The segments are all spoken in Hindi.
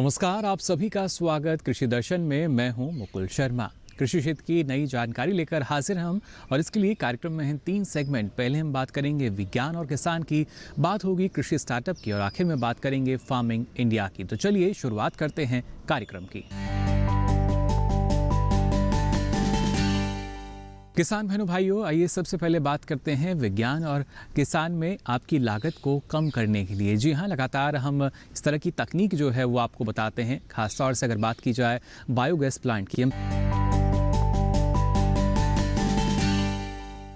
नमस्कार, आप सभी का स्वागत कृषि दर्शन में। मैं हूं मुकुल शर्मा। कृषि क्षेत्र की नई जानकारी लेकर हाजिर हम और इसके लिए कार्यक्रम में हैं 3 सेगमेंट। पहले हम बात करेंगे विज्ञान और किसान की, बात होगी कृषि स्टार्टअप की और आखिर में बात करेंगे फार्मिंग इंडिया की। तो चलिए शुरुआत करते हैं कार्यक्रम की। किसान बहनों भाइयों, आइए सबसे पहले बात करते हैं विज्ञान और किसान में आपकी लागत को कम करने के लिए। जी हाँ, लगातार हम इस तरह की तकनीक जो है वो आपको बताते हैं। खासतौर से अगर बात की जाए बायोगैस प्लांट की,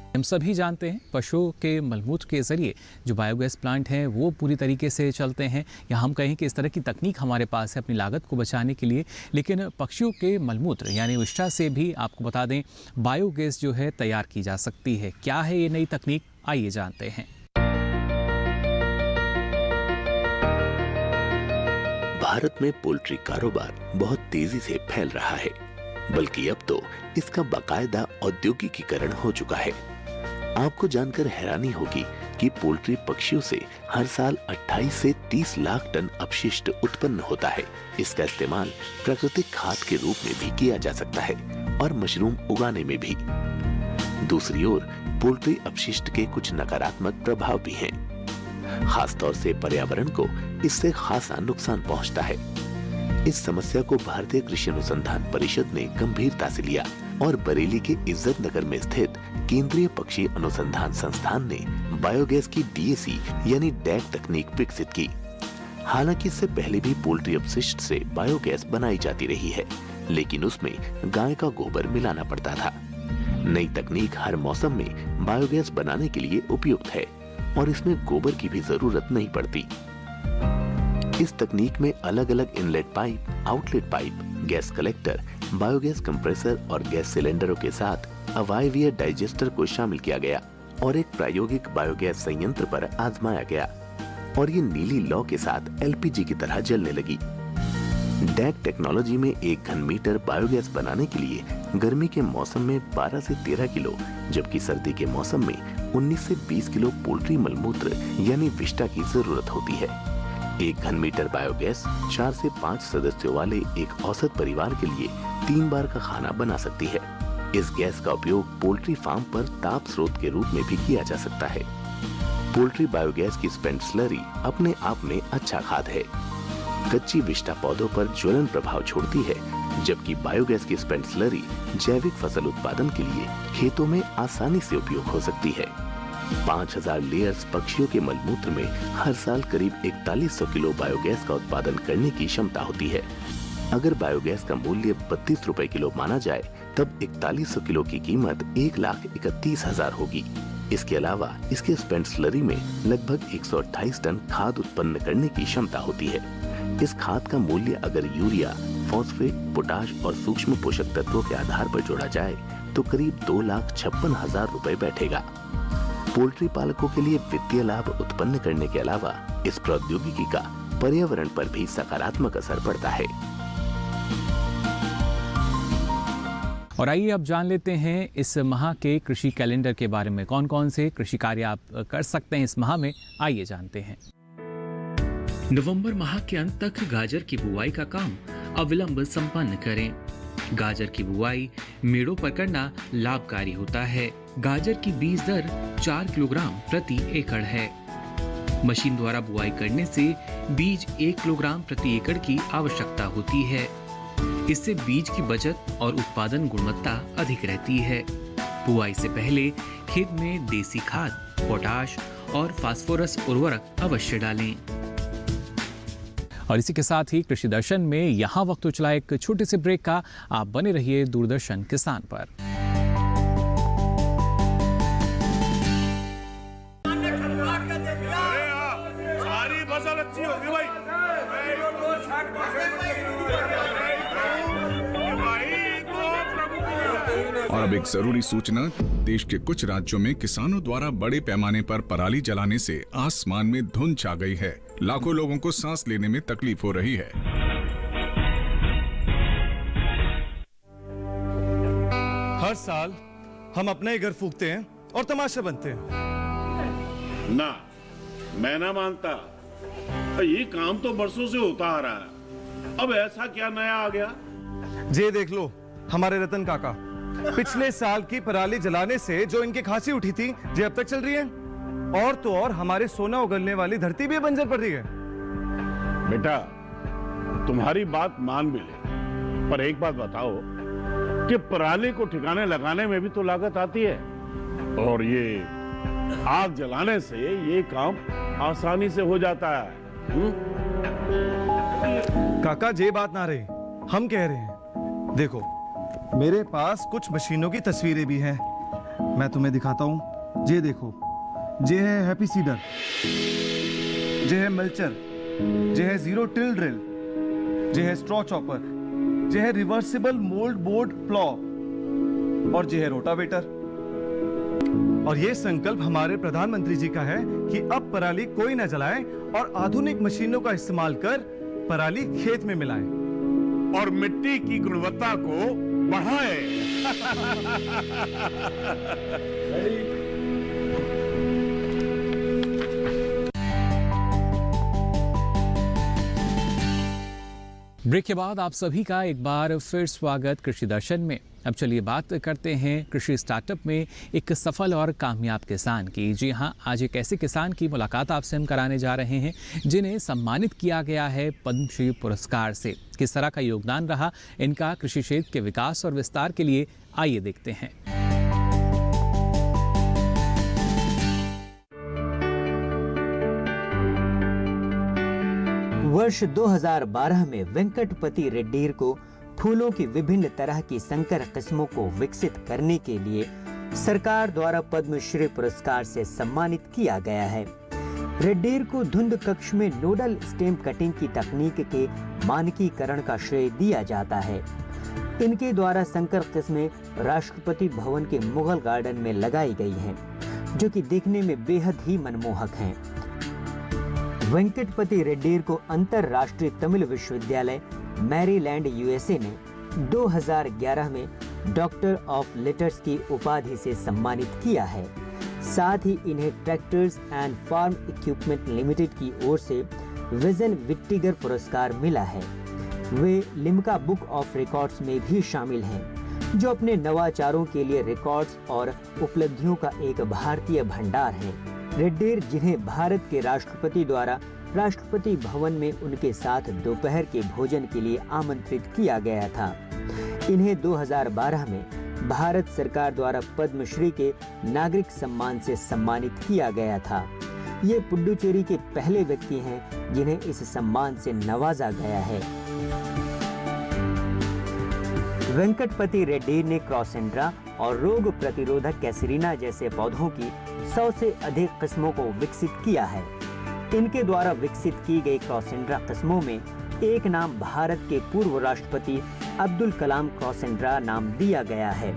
हम सभी जानते हैं पशुओं के मलमूत्र के ज़रिए जो बायोगैस प्लांट हैं वो पूरी तरीके से चलते हैं, या हम कहें कि इस तरह की तकनीक हमारे पास है अपनी लागत को बचाने के लिए। लेकिन पक्षियों के मलमूत्र यानी विष्ठा से भी आपको बता दें बायोगैस जो है तैयार की जा सकती है। क्या है ये नई तकनीक, आइए जानते हैं। भारत में पोल्ट्री कारोबार बहुत तेजी से फैल रहा है, बल्कि अब तो इसका बाकायदा औद्योगिकीकरण हो चुका है। आपको जानकर हैरानी होगी कि पोल्ट्री पक्षियों से हर साल 28 से 30 लाख टन अपशिष्ट उत्पन्न होता है। इसका इस्तेमाल प्राकृतिक खाद के रूप में भी किया जा सकता है और मशरूम उगाने में भी। दूसरी ओर पोल्ट्री अपशिष्ट के कुछ नकारात्मक प्रभाव भी हैं। खासतौर से पर्यावरण को इससे खासा नुकसान पहुंचता है। इस समस्या को भारतीय कृषि अनुसंधान परिषद ने गंभीरता से लिया और बरेली के इज्जत नगर में स्थित केंद्रीय पक्षी अनुसंधान संस्थान ने बायोगैस की डीएसी यानी डैक तकनीक विकसित की। हालांकि इससे पहले भी पोल्ट्री अपशिष्ट से बायोगैस बनाई जाती रही है, लेकिन उसमें गाय का गोबर मिलाना पड़ता था। नई तकनीक हर मौसम में बायोगैस बनाने के लिए उपयुक्त है और इसमें गोबर की भी जरूरत नहीं पड़ती। इस तकनीक में अलग अलग inlet pipe, outlet pipe, gas collector, biogas compressor और गैस सिलेंडरों के साथ अवायवीय डाइजेस्टर को शामिल किया गया और एक प्रायोगिक बायोगैस संयंत्र पर आजमाया गया और ये नीली लौ के साथ एलपीजी की तरह जलने लगी। डैक टेक्नोलॉजी में 1 घन मीटर बायोगैस बनाने के लिए गर्मी के मौसम में 12 से 13 किलो, जबकि सर्दी के मौसम में 19 से 20 किलो पोल्ट्री मलमूत्र यानी विष्ठा की जरूरत होती है। 1 घन मीटर बायोगैस 4 से 5 सदस्यों वाले एक औसत परिवार के लिए 3 बार का खाना बना सकती है। इस गैस का उपयोग पोल्ट्री फार्म पर ताप स्रोत के रूप में भी किया जा सकता है। पोल्ट्री बायोगैस की स्पेंट स्लरी अपने आप में अच्छा खाद है। कच्ची विष्ठा पौधों पर ज्वलन प्रभाव छोड़ती है, जबकि बायोगैस की स्पेंट स्लरी जैविक फसल उत्पादन के लिए खेतों में आसानी से उपयोग हो सकती है। 5000 लेयर्स पक्षियों के मलमूत्र में हर साल करीब 4100 किलो बायोगैस का उत्पादन करने की क्षमता होती है। अगर बायोगैस का मूल्य 32 रुपए किलो माना जाए, तब 4100 किलो की कीमत 1,31,000 होगी। इसके अलावा इसके स्पेंट स्लरी में लगभग 128 टन खाद उत्पन्न करने की क्षमता होती है। इस खाद का मूल्य अगर यूरिया, फॉस्फेट, पोटाश और सूक्ष्म पोषक तत्वों के आधार पर जोड़ा जाए तो करीब 2,56,000 रुपए बैठेगा। पोल्ट्री पालकों के लिए वित्तीय लाभ उत्पन्न करने के अलावा इस प्रौद्योगिकी का पर्यावरण पर भी सकारात्मक असर पड़ता है। और आइए अब जान लेते हैं इस माह के कृषि कैलेंडर के बारे में। कौन कौन से कृषि कार्य आप कर सकते हैं इस माह में, आइए जानते हैं। नवंबर माह के अंत तक गाजर की बुआई का काम अविलंब संपन्न करें। गाजर की बुआई मेड़ों पर करना लाभकारी होता है। गाजर की बीज दर 4 किलोग्राम प्रति एकड़ है। मशीन द्वारा बुआई करने से बीज 1 किलोग्राम प्रति एकड़ की आवश्यकता होती है। इससे बीज की बचत और उत्पादन गुणवत्ता अधिक रहती है। बुआई से पहले खेत में देसी खाद, पोटाश और फास्फोरस उर्वरक अवश्य डालें। और इसी के साथ ही कृषि दर्शन में यहाँ वक्त हो चला एक छोटे से ब्रेक का। आप बने रहिए दूरदर्शन किसान पर। सारी फसल अच्छी होगी भाई। और अब एक जरूरी सूचना, देश के कुछ राज्यों में किसानों द्वारा बड़े पैमाने पर पराली जलाने से आसमान में धुंध छा गई है। लाखों लोगों को सांस लेने में तकलीफ हो रही है। हर साल हम अपना ही घर फूकते हैं और तमाशा बनते हैं। ना, मैं ना मानता। ये काम तो बरसों से होता आ रहा है। अब ऐसा क्या नया आ गया? जे देख लो हमारे रतन काका, पिछले साल की पराली जलाने से जो इनकी खांसी उठी थी, जे अब तक चल रही है। और तो और हमारे सोना उगलने वाली धरती भी बंजर पड़ रही है। बेटा, तुम्हारी बात मान भी ले, पर एक बात बताओ कि पराली को ठिकाने लगाने में भी तो लागत आती है, और ये आग जलाने से ये काम आसानी से हो जाता है। काका जे बात ना रही, हम कह रहे हैं, देखो मेरे पास कुछ मशीनों की तस्वीरें भी हैं, मैं तुम्हें दिखाता हूं। ये देखो, ये है हैप्पी सीडर, ये है मल्चर, ये है जीरो टिल ड्रिल, ये है स्ट्रॉ चॉपर, ये है रिवर्सिबल मोल्ड बोर्ड प्लॉ, और ये है रोटावेटर। और ये संकल्प हमारे प्रधानमंत्री जी का है कि अब पराली कोई न जलाए और आधुनिक मशीनों का इस्तेमाल कर पराली खेत में मिलाएं और मिट्टी की गुणवत्ता को बढ़ाए। ब्रेक के बाद आप सभी का एक बार फिर स्वागत कृषि दर्शन में। अब चलिए बात करते हैं कृषि स्टार्टअप में एक सफल और कामयाब किसान की। जी हाँ, आज एक ऐसे किसान की मुलाकात आपसे हम कराने जा रहे हैं जिन्हें सम्मानित किया गया है पद्मश्री पुरस्कार से। किस तरह का योगदान रहा इनका कृषि क्षेत्र के विकास और विस्तार के लिए, आइए देखते हैं। वर्ष 2012 में वेंकटपति रेड्डीर को फूलों की विभिन्न तरह की संकर किस्मों को विकसित करने के लिए सरकार द्वारा पद्मश्री पुरस्कार से सम्मानित किया गया है। रेड्डीर को धुंध कक्ष में नोडल स्टेम कटिंग की तकनीक के मानकीकरण का श्रेय दिया जाता है। इनके द्वारा संकर किस्में राष्ट्रपति भवन के मुगल गार्डन में लगाई गई हैं, जो कि देखने में बेहद ही मनमोहक हैं। वेंकटपति रेड्डीर को अंतरराष्ट्रीय तमिल विश्वविद्यालय मैरीलैंड यूएसए ने 2011 में डॉक्टर ऑफ लेटर्स की उपाधि से सम्मानित किया है। साथ ही इन्हें tractors and farm equipment limited की ओर से विजन विट्टिगर पुरस्कार मिला है। वे लिम्का बुक ऑफ रिकॉर्ड्स में भी शामिल हैं, जो अपने नवाचारों के लिए रिकॉर्ड्स और उपलब्धियों का एक भारतीय भंडार है। रेड्डीर, जिन्हें भारत के राष्ट्रपति द्वारा राष्ट्रपति भवन में उनके साथ दोपहर के भोजन के लिए आमंत्रित किया गया था, इन्हें 2012 में भारत सरकार द्वारा पद्मश्री के नागरिक सम्मान से सम्मानित किया गया था। ये पुडुचेरी के पहले व्यक्ति हैं जिन्हें इस सम्मान से नवाजा गया है। वेंकटपति रेड्डी ने क्रॉसेंड्रा और रोग प्रतिरोधक कैसरीना जैसे पौधों की 100 से अधिक किस्मों को विकसित किया है। इनके द्वारा विकसित की गई क्रॉसेंड्रा किस्मों में एक नाम भारत के पूर्व राष्ट्रपति अब्दुल कलाम क्रॉसेंड्रा नाम दिया गया है।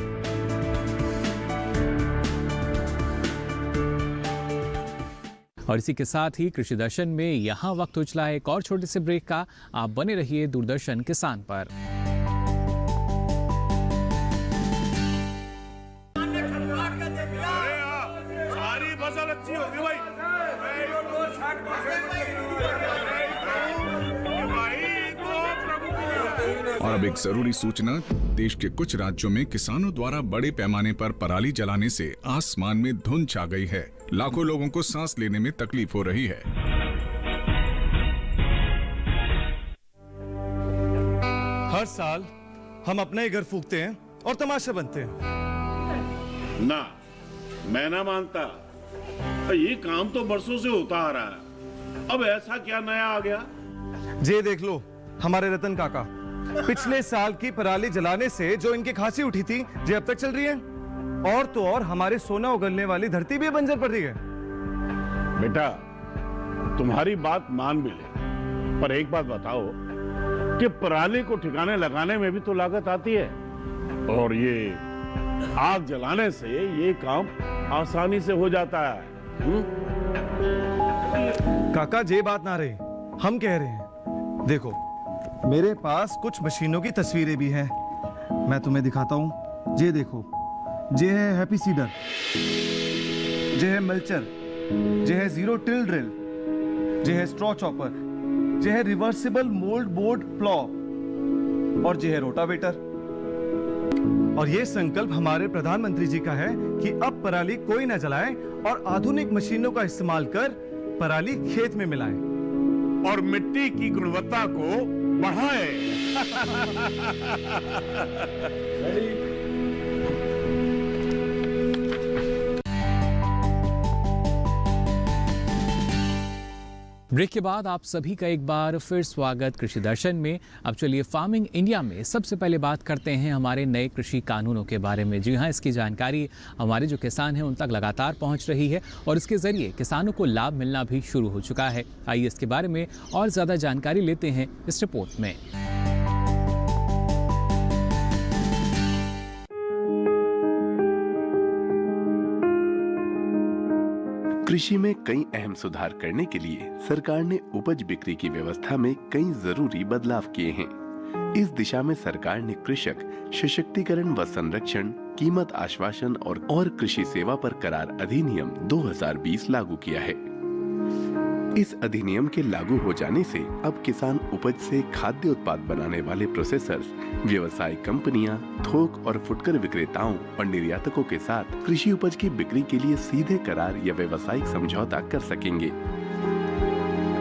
और इसी के साथ ही कृषि दर्शन में यहाँ वक्त हो चला है एक और छोटे से ब्रेक का। आप बने रहिए दूरदर्शन किसान पर। सारी फसल अच्छी होगी भाई। और अब एक जरूरी सूचना, देश के कुछ राज्यों में किसानों द्वारा बड़े पैमाने पर पराली जलाने से आसमान में धुंध छा गई है। लाखों लोगों को सांस लेने में तकलीफ हो रही है। हर साल हम अपने ही घर फूकते हैं और तमाशा बनते हैं। ना, मैं ना मानता। ये काम तो बरसों से होता आ रहा है, अब ऐसा क्या नया आ गया? जे देख लो हमारे रतन काका, पिछले साल की पराली जलाने से जो इनकी खांसी उठी थी, जे अब तक चल रही है। और तो और हमारे सोना उगलने वाली धरती भी बंजर पड़ रही है। बेटा, तुम्हारी बात मान भी ले, पर एक बात बताओ कि पराली को ठिकाने लगाने में भी तो लागत आती है, और ये आग जलाने से ये काम आसानी से हो जाता है। काका जे बात ना रही, हम कह रहे हैं, देखो मेरे पास कुछ मशीनों की तस्वीरें भी हैं, मैं तुम्हें दिखाता हूं। ये देखो, ये है हैप्पी सीडर, ये है मल्चर, ये है जीरो टिल ड्रिल, ये है स्ट्रॉ चॉपर, ये है रिवर्सिबल मोल्ड बोर्ड प्लॉ, और ये है रोटावेटर। और ये संकल्प हमारे प्रधानमंत्री जी का है कि अब पराली कोई न जलाए और आधुनिक मशीनों का इस्तेमाल कर पराली खेत में मिलाएं और मिट्टी की गुणवत्ता को बढ़ाए। ब्रेक के बाद आप सभी का एक बार फिर स्वागत कृषि दर्शन में। अब चलिए फार्मिंग इंडिया में सबसे पहले बात करते हैं हमारे नए कृषि कानूनों के बारे में। जी हाँ, इसकी जानकारी हमारे जो किसान हैं उन तक लगातार पहुंच रही है और इसके ज़रिए किसानों को लाभ मिलना भी शुरू हो चुका है। आइए इसके बारे में और ज़्यादा जानकारी लेते हैं इस रिपोर्ट में। कृषि में कई अहम सुधार करने के लिए सरकार ने उपज बिक्री की व्यवस्था में कई जरूरी बदलाव किए हैं। इस दिशा में सरकार ने कृषक सशक्तिकरण व संरक्षण, कीमत आश्वासन और कृषि सेवा पर करार अधिनियम 2020 लागू किया है। इस अधिनियम के लागू हो जाने से अब किसान उपज से खाद्य उत्पाद बनाने वाले प्रोसेसर्स, व्यवसायिक कंपनियां, थोक और फुटकर विक्रेताओं और निर्यातकों के साथ कृषि उपज की बिक्री के लिए सीधे करार या व्यवसायिक समझौता कर सकेंगे।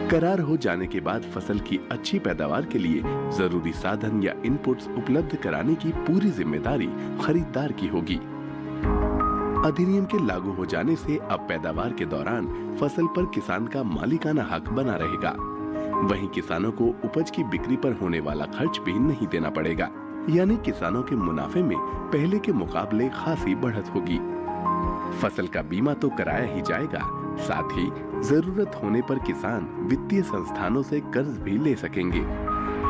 करार हो जाने के बाद फसल की अच्छी पैदावार के लिए जरूरी साधन या इनपुट्स उपलब्ध कराने की पूरी जिम्मेदारी खरीदार की होगी। अधिनियम के लागू हो जाने से अब पैदावार के दौरान फसल पर किसान का मालिकाना हक बना रहेगा। वहीं किसानों को उपज की बिक्री पर होने वाला खर्च भी नहीं देना पड़ेगा, यानी किसानों के मुनाफे में पहले के मुकाबले खासी बढ़त होगी। फसल का बीमा तो कराया ही जाएगा, साथ ही जरूरत होने पर किसान वित्तीय संस्थानों से कर्ज भी ले सकेंगे।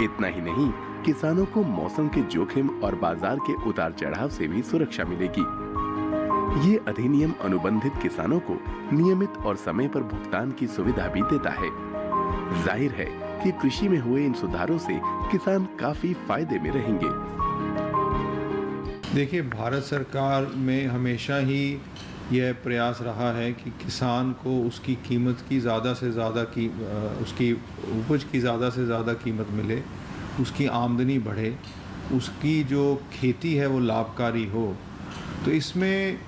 इतना ही नहीं, किसानों को मौसम के जोखिम और बाजार के उतार चढ़ाव से भी सुरक्षा मिलेगी। ये अधिनियम अनुबंधित किसानों को नियमित और समय पर भुगतान की सुविधा भी देता है। जाहिर है कि कृषि में हुए इन सुधारों से किसान काफी फायदे में रहेंगे। देखिए, भारत सरकार में हमेशा ही यह प्रयास रहा है कि किसान को उसकी कीमत की ज़्यादा से ज़्यादा उसकी उपज की ज़्यादा से ज़्यादा कीमत मिले, उसकी आमदनी बढ़े, उसकी जो खेती है वो लाभकारी हो। तो इसमें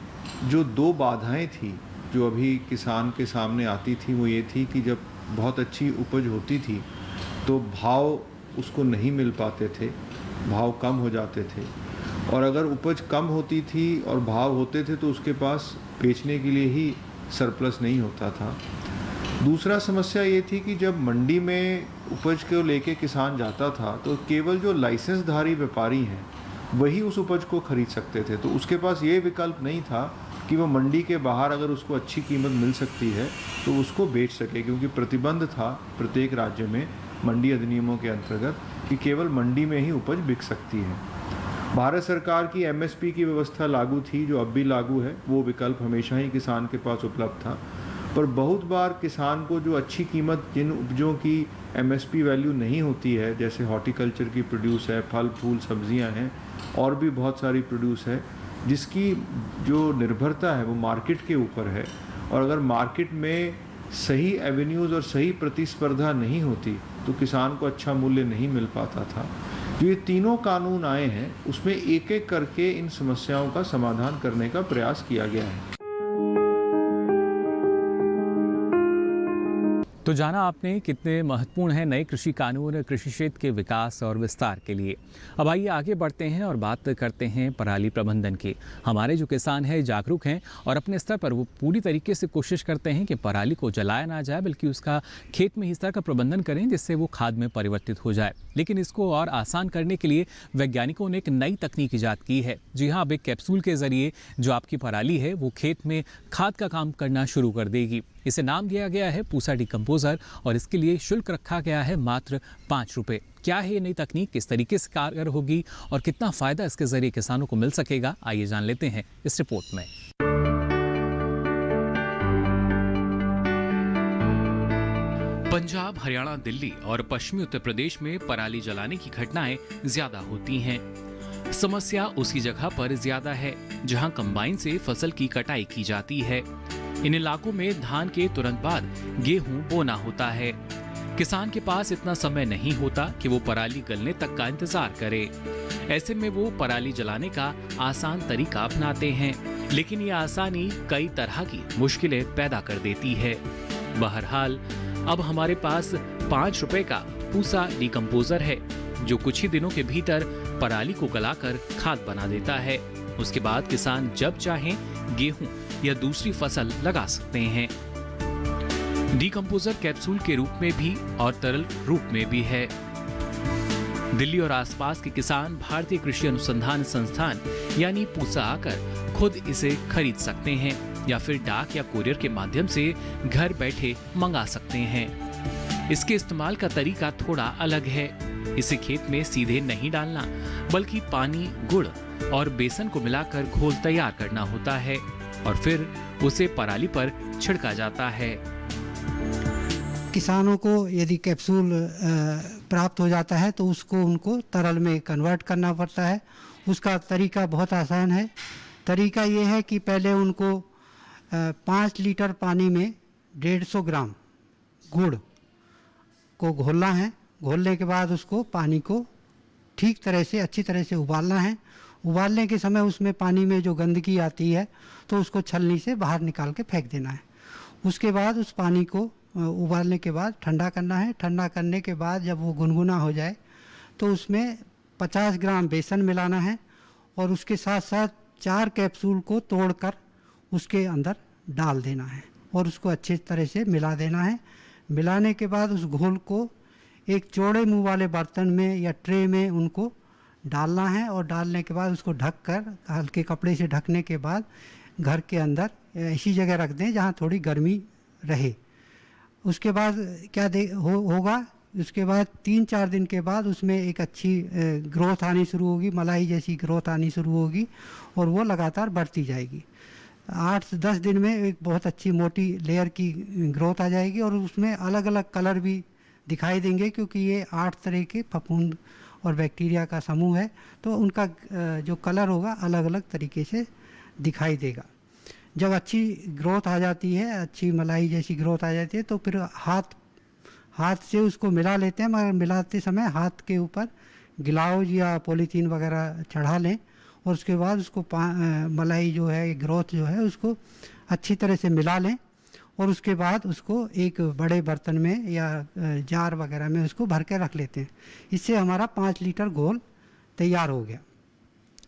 जो दो बाधाएं थी जो अभी किसान के सामने आती थी, वो ये थी कि जब बहुत अच्छी उपज होती थी तो भाव उसको नहीं मिल पाते थे, भाव कम हो जाते थे, और अगर उपज कम होती थी और भाव होते थे तो उसके पास बेचने के लिए ही सरप्लस नहीं होता था। दूसरा समस्या ये थी कि जब मंडी में उपज को लेके किसान जाता था तो केवल जो लाइसेंसधारी व्यापारी हैं वही उस उपज को खरीद सकते थे। तो उसके पास ये विकल्प नहीं था कि वो मंडी के बाहर अगर उसको अच्छी कीमत मिल सकती है तो उसको बेच सके, क्योंकि प्रतिबंध था प्रत्येक राज्य में मंडी अधिनियमों के अंतर्गत कि केवल मंडी में ही उपज बिक सकती है। भारत सरकार की एमएसपी की व्यवस्था लागू थी, जो अब भी लागू है। वो विकल्प हमेशा ही किसान के पास उपलब्ध था, पर बहुत बार किसान को जो अच्छी कीमत जिन उपजों की एमएसपी वैल्यू नहीं होती है, जैसे हॉर्टिकल्चर की प्रोड्यूस है, फल फूल सब्जियां हैं, और भी बहुत सारी प्रोड्यूस है, जिसकी जो निर्भरता है वो मार्केट के ऊपर है। और अगर मार्केट में सही एवेन्यूज़ और सही प्रतिस्पर्धा नहीं होती तो किसान को अच्छा मूल्य नहीं मिल पाता था। जो ये तीनों कानून आए हैं उसमें एक एक करके इन समस्याओं का समाधान करने का प्रयास किया गया है। तो जाना आपने कितने महत्वपूर्ण हैं नए कृषि कानून कृषि क्षेत्र के विकास और विस्तार के लिए। अब आइए आगे बढ़ते हैं और बात करते हैं पराली प्रबंधन की। हमारे जो किसान हैं जागरूक हैं और अपने स्तर पर वो पूरी तरीके से कोशिश करते हैं कि पराली को जलाया ना जाए, बल्कि उसका खेत में इस तरह का प्रबंधन करें जिससे वो खाद में परिवर्तित हो जाए। लेकिन इसको और आसान करने के लिए वैज्ञानिकों ने एक नई तकनीक ईजाद की है। जी हाँ, अब एक कैप्सूल के जरिए जो आपकी पराली है वो खेत में खाद का काम करना शुरू कर देगी। इसे नाम दिया गया है पूसा डिकम्पोजर और इसके लिए शुल्क रखा गया है मात्र 5 रुपये। क्या है ये नई तकनीक, किस तरीके से कारगर होगी और कितना फायदा इसके जरिए किसानों को मिल सकेगा, आइए जान लेते हैं इस रिपोर्ट में। पंजाब, हरियाणा, दिल्ली और पश्चिमी उत्तर प्रदेश में पराली जलाने की घटनाएं ज्यादा होती हैं। समस्या उसी जगह पर ज्यादा है जहां कंबाइन से फसल की कटाई की जाती है। इन इलाकों में धान के तुरंत बाद गेहूं बोना होता है। किसान के पास इतना समय नहीं होता कि वो पराली गलने तक का इंतजार करे। ऐसे में वो पराली जलाने का आसान तरीका अपनाते हैं, लेकिन ये आसानी कई तरह की मुश्किलें पैदा कर देती है। बहरहाल अब हमारे पास 5 रुपए का पूसा डिकम्पोजर है, जो कुछ ही दिनों के भीतर पराली को गलाकर खाद बना देता है। उसके बाद किसान जब चाहें गेहूं या दूसरी फसल लगा सकते हैं। डिकम्पोजर कैप्सूल के रूप में भी और तरल रूप में भी है। दिल्ली और आसपास के किसान भारतीय कृषि अनुसंधान संस्थान यानी पूसा आकर खुद इसे खरीद सकते हैं या फिर डाक या कुरियर के माध्यम से घर बैठे मंगा सकते हैं। इसके इस्तेमाल का तरीका थोड़ा अलग है। इसे खेत में सीधे नहीं डालना, बल्कि पानी, गुड़ और बेसन को मिलाकर घोल तैयार करना होता है और फिर उसे पराली पर छिड़का जाता है। किसानों को यदि कैप्सूल प्राप्त हो जाता है तो उसको उनको तरल में कन्वर्ट करना पड़ता है। उसका तरीका बहुत आसान है। तरीका ये है कि पहले उनको 5 लीटर पानी में 150 ग्राम गुड़ को घोलना है। घोलने के बाद उसको पानी को ठीक तरह से अच्छी तरह से उबालना है। उबालने के समय उसमें पानी में जो गंदगी आती है तो उसको छलनी से बाहर निकाल के फेंक देना है। उसके बाद उस पानी को उबालने के बाद ठंडा करना है। ठंडा करने के बाद जब वो गुनगुना हो जाए तो उसमें 50 ग्राम बेसन मिलाना है और उसके साथ साथ 4 कैप्सूल को तोड़कर उसके अंदर डाल देना है और उसको अच्छी तरह से मिला देना है। मिलाने के बाद उस घोल को एक चौड़े मुंह वाले बर्तन में या ट्रे में उनको डालना है और डालने के बाद उसको ढककर हल्के कपड़े से ढकने के बाद घर के अंदर ऐसी जगह रख दें जहाँ थोड़ी गर्मी रहे। उसके बाद क्या होगा, उसके बाद 3-4 दिन के बाद उसमें एक अच्छी ग्रोथ आनी शुरू होगी, मलाई जैसी ग्रोथ आनी शुरू होगी और वो लगातार बढ़ती जाएगी। 8-10 दिन में एक बहुत अच्छी मोटी लेयर की ग्रोथ आ जाएगी और उसमें अलग अलग कलर भी दिखाई देंगे, क्योंकि ये 8 तरह के फफूंद और बैक्टीरिया का समूह है, तो उनका जो कलर होगा अलग अलग तरीके से दिखाई देगा। जब अच्छी ग्रोथ आ जाती है, अच्छी मलाई जैसी ग्रोथ आ जाती है, तो फिर हाथ से उसको मिला लेते हैं, मगर मिलाते समय हाथ के ऊपर ग्लव्स या पॉलीथीन वगैरह चढ़ा लें और उसके बाद उसको मलाई जो है, ग्रोथ जो है, उसको अच्छी तरह से मिला लें और उसके बाद उसको एक बड़े बर्तन में या जार वगैरह में उसको भर के रख लेते हैं। इससे हमारा 5 लीटर घोल तैयार हो गया।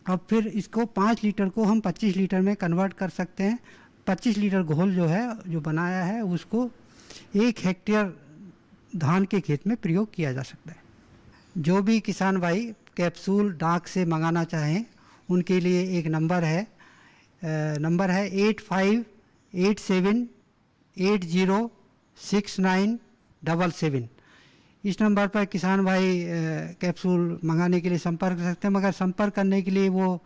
अब फिर इसको 5 लीटर को हम 25 लीटर में कन्वर्ट कर सकते हैं। 25 लीटर घोल जो है, जो बनाया है, उसको 1 हेक्टेयर धान के खेत में प्रयोग किया जा सकता है। जो भी किसान भाई कैप्सूल डाक से मंगाना चाहें उनके लिए एक नंबर है 8587806977। इस नंबर पर किसान भाई कैप्सूल मंगाने के लिए संपर्क कर सकते हैं, मगर संपर्क करने के लिए वो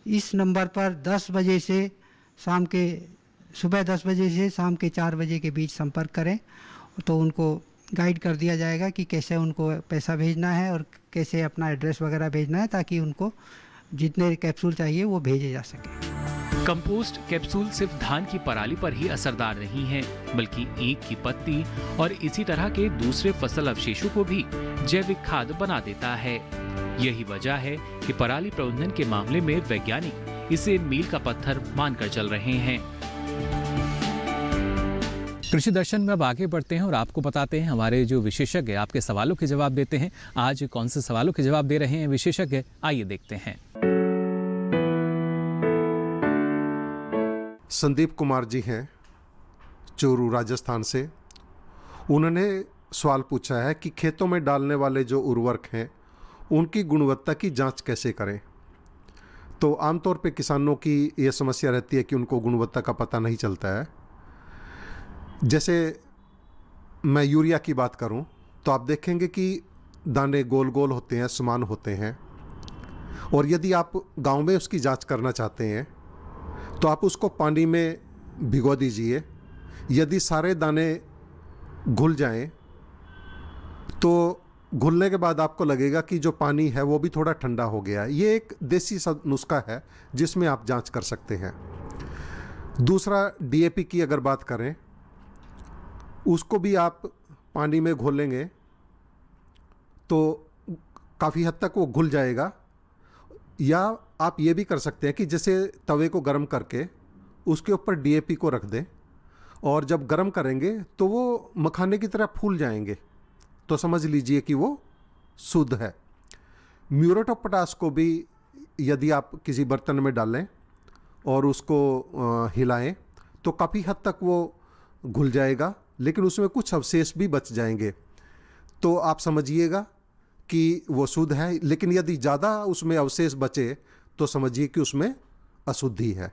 इस नंबर पर 10 बजे से सुबह 10 बजे से शाम के 4 बजे के बीच संपर्क करें, तो उनको गाइड कर दिया जाएगा कि कैसे उनको पैसा भेजना है और कैसे अपना एड्रेस वगैरह भेजना है, ताकि उनको जितने कैप्सूल चाहिए वो भेजे जा सके। कंपोस्ट कैप्सूल सिर्फ धान की पराली पर ही असरदार नहीं है, बल्कि ईख की पत्ती और इसी तरह के दूसरे फसल अवशेषों को भी जैविक खाद बना देता है। यही वजह है कि पराली प्रबंधन के मामले में वैज्ञानिक इसे मील का पत्थर मानकर चल रहे हैं। कृषि दर्शन में अब आगे बढ़ते हैं और आपको बताते हैं हमारे जो विशेषज्ञ आपके सवालों के जवाब देते हैं। आज कौन से सवालों के जवाब दे रहे हैं विशेषज्ञ, आइए देखते हैं। संदीप कुमार जी हैं चूरू राजस्थान से। उन्होंने सवाल पूछा है कि खेतों में डालने वाले जो उर्वरक हैं उनकी गुणवत्ता की जांच कैसे करें। तो आमतौर पे किसानों की ये समस्या रहती है कि उनको गुणवत्ता का पता नहीं चलता है। जैसे मैं यूरिया की बात करूं तो आप देखेंगे कि दाने गोल गोल होते हैं, समान होते हैं, और यदि आप गांव में उसकी जांच करना चाहते हैं तो आप उसको पानी में भिगो दीजिए। यदि सारे दाने घुल जाएं तो घुलने के बाद आपको लगेगा कि जो पानी है वो भी थोड़ा ठंडा हो गया। ये एक देसी नुस्खा है जिसमें आप जांच कर सकते हैं। दूसरा, डीएपी की अगर बात करें, उसको भी आप पानी में घोलेंगे तो काफ़ी हद तक वो घुल जाएगा। या आप ये भी कर सकते हैं कि जैसे तवे को गर्म करके उसके ऊपर DAP को रख दें और जब गर्म करेंगे तो वो मखाने की तरह फूल जाएंगे, तो समझ लीजिए कि वो शुद्ध है। म्यूरेट ऑफ पोटाश को भी यदि आप किसी बर्तन में डालें और उसको हिलाएं तो काफ़ी हद तक वो घुल जाएगा, लेकिन उसमें कुछ अवशेष भी बच जाएंगे, तो आप समझिएगा कि वो शुद्ध है। लेकिन यदि ज़्यादा उसमें अवशेष बचे तो समझिए कि उसमें अशुद्धि है।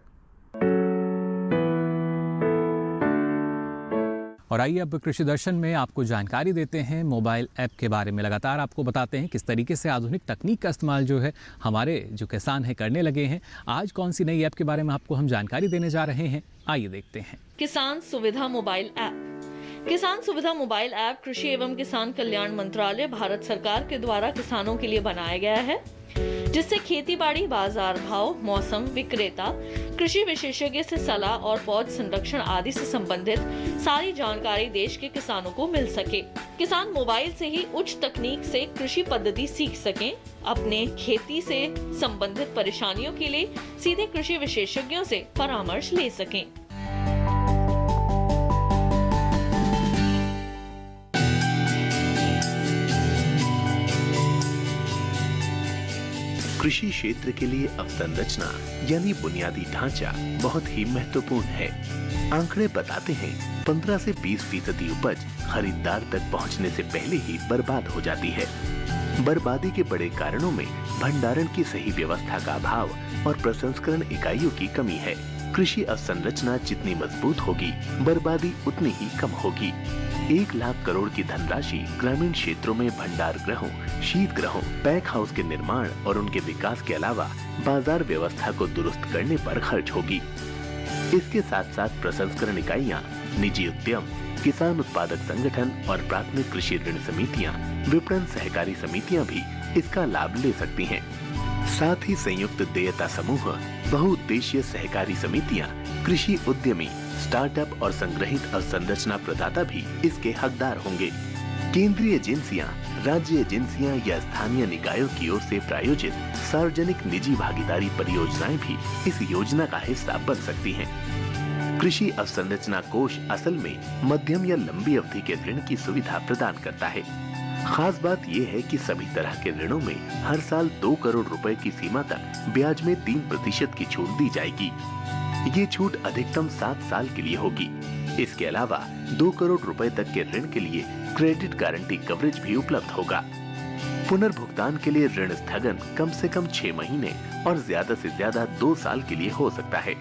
और आइए अब कृषि दर्शन में आपको जानकारी देते हैं मोबाइल ऐप के बारे में। लगातार आपको बताते हैं किस तरीके से आधुनिक तकनीक का इस्तेमाल जो है हमारे जो किसान हैं करने लगे हैं। आज कौन सी नई ऐप के बारे में आपको हम जानकारी देने जा रहे हैं, आइए देखते हैं। किसान सुविधा मोबाइल ऐप। किसान सुविधा मोबाइल ऐप कृषि एवं किसान कल्याण मंत्रालय भारत सरकार के द्वारा किसानों के लिए बनाया गया है, जिससे खेती बाड़ी, बाजार भाव, मौसम, विक्रेता, कृषि विशेषज्ञ से सलाह और पौध संरक्षण आदि से संबंधित सारी जानकारी देश के किसानों को मिल सके। किसान मोबाइल से ही उच्च तकनीक से कृषि पद्धति सीख सकें, अपने खेती से संबंधित परेशानियों के लिए सीधे कृषि विशेषज्ञों से परामर्श ले सकें। कृषि क्षेत्र के लिए अवसंरचना यानी बुनियादी ढांचा बहुत ही महत्वपूर्ण है। आंकड़े बताते हैं 15 से 20% उपज खरीदार तक पहुंचने से पहले ही बर्बाद हो जाती है। बर्बादी के बड़े कारणों में भंडारण की सही व्यवस्था का अभाव और प्रसंस्करण इकाइयों की कमी है। कृषि अवसंरचना जितनी मजबूत होगी, बर्बादी उतनी ही कम होगी। 1 लाख करोड़ की धनराशि ग्रामीण क्षेत्रों में भंडार गृहों, शीत गृहों, पैक हाउस के निर्माण और उनके विकास के अलावा बाजार व्यवस्था को दुरुस्त करने पर खर्च होगी। इसके साथ साथ प्रसंस्करण इकाइयां, निजी उद्यम, किसान उत्पादक संगठन और प्राथमिक कृषि ऋण समितियां, विपणन सहकारी समितियां भी इसका लाभ ले सकती हैं। साथ ही संयुक्त देयता समूह, बहुउद्देशीय सहकारी समितियां, कृषि उद्यमी, स्टार्टअप और संग्रहित अवसंरचना प्रदाता भी इसके हकदार होंगे। केंद्रीय एजेंसियां, राज्य एजेंसियां या स्थानीय निकायों की ओर से प्रायोजित सार्वजनिक निजी भागीदारी परियोजनाएं भी इस योजना का हिस्सा बन सकती हैं। कृषि अवसंरचना कोष असल में मध्यम या लंबी अवधि के ऋण की सुविधा प्रदान करता है। खास बात यह है कि सभी तरह के ऋणों में हर साल 2 करोड़ रुपए की सीमा तक ब्याज में 3% की छूट दी जाएगी। ये छूट अधिकतम 7 साल के लिए होगी। इसके अलावा 2 करोड़ रुपए तक के ऋण के लिए क्रेडिट गारंटी कवरेज भी उपलब्ध होगा। पुनर्भुगतान के लिए ऋण स्थगन कम से कम 6 महीने और ज्यादा से ज्यादा 2 साल के लिए हो सकता है।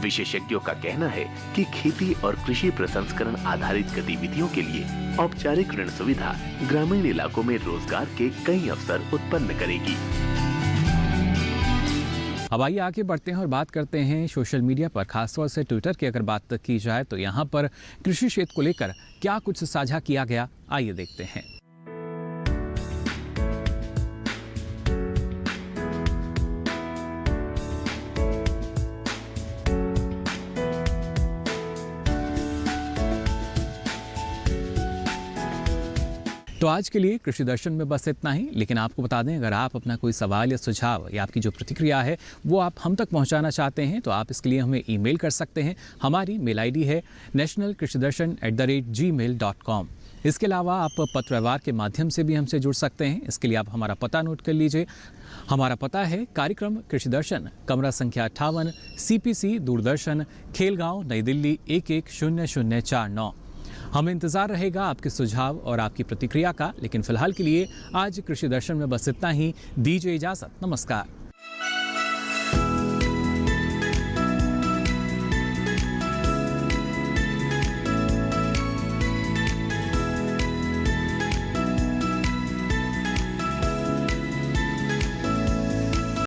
विशेषज्ञों का कहना है कि खेती और कृषि प्रसंस्करण आधारित गतिविधियों के लिए औपचारिक ऋण सुविधा ग्रामीण इलाकों में रोजगार के कई अवसर उत्पन्न करेगी। अब आइए आगे बढ़ते हैं और बात करते हैं सोशल मीडिया पर, खासतौर से ट्विटर की अगर बात की जाए तो यहाँ पर कृषि क्षेत्र को लेकर क्या कुछ साझा किया गया, आइए देखते हैं। तो आज के लिए कृषि दर्शन में बस इतना ही, लेकिन आपको बता दें अगर आप अपना कोई सवाल या सुझाव या आपकी जो प्रतिक्रिया है वो आप हम तक पहुंचाना चाहते हैं तो आप इसके लिए हमें ईमेल कर सकते हैं। हमारी मेल आईडी है nationalkrishidarshan@gmail.com। इसके अलावा आप पत्र व्यवहार के माध्यम से भी हमसे जुड़ सकते हैं। इसके लिए आप हमारा पता नोट कर लीजिए। हमारा पता है कार्यक्रम कृषि दर्शन, कमरा संख्या 58, CPC दूरदर्शन, खेलगांव, नई दिल्ली 110049। हमें इंतज़ार रहेगा आपके सुझाव और आपकी प्रतिक्रिया का, लेकिन फिलहाल के लिए आज कृषि दर्शन में बस इतना ही। दीजिए इजाज़त, नमस्कार।